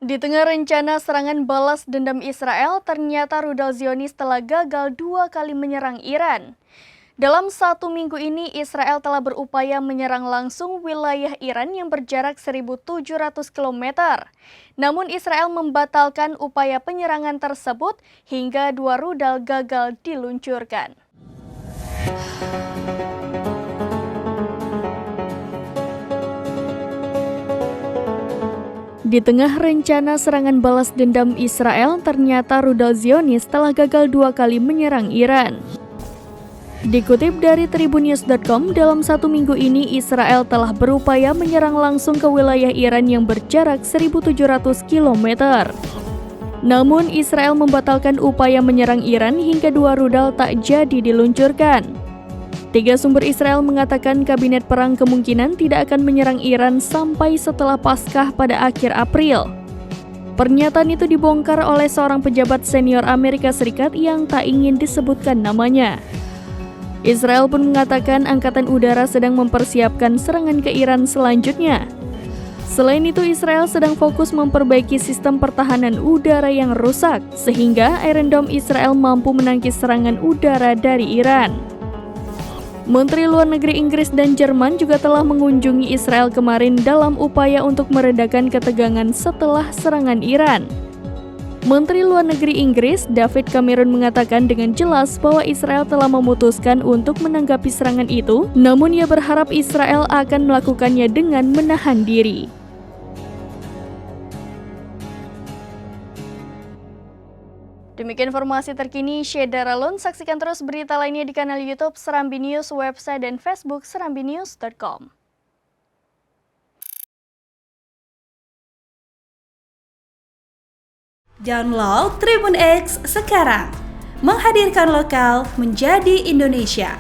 Di tengah rencana serangan balas dendam Israel, ternyata rudal Zionis telah gagal 2 kali menyerang Iran. Dalam 1 minggu ini, Israel telah berupaya menyerang langsung wilayah Iran yang berjarak 1.700 km. Namun Israel membatalkan upaya penyerangan tersebut hingga 2 rudal gagal diluncurkan. Di tengah rencana serangan balas dendam Israel, ternyata rudal Zionis telah gagal 2 kali menyerang Iran. Dikutip dari tribunnews.com, dalam 1 minggu ini Israel telah berupaya menyerang langsung ke wilayah Iran yang berjarak 1.700 km. Namun Israel membatalkan upaya menyerang Iran hingga 2 rudal tak jadi diluncurkan. 3 sumber Israel mengatakan kabinet perang kemungkinan tidak akan menyerang Iran sampai setelah Paskah pada akhir April. Pernyataan itu dibongkar oleh seorang pejabat senior Amerika Serikat yang tak ingin disebutkan namanya. Israel pun mengatakan angkatan udara sedang mempersiapkan serangan ke Iran selanjutnya. Selain itu, Israel sedang fokus memperbaiki sistem pertahanan udara yang rusak, sehingga Iron Dome Israel mampu menangkis serangan udara dari Iran. Menteri Luar Negeri Inggris dan Jerman juga telah mengunjungi Israel kemarin dalam upaya untuk meredakan ketegangan setelah serangan Iran. Menteri Luar Negeri Inggris, David Cameron, mengatakan dengan jelas bahwa Israel telah memutuskan untuk menanggapi serangan itu, namun ia berharap Israel akan melakukannya dengan menahan diri. Demikian informasi terkini Syeda Ralun. Saksikan terus berita lainnya di kanal YouTube Serambi News, website dan Facebook serambinews.com. Download Tribun X sekarang, menghadirkan lokal menjadi Indonesia.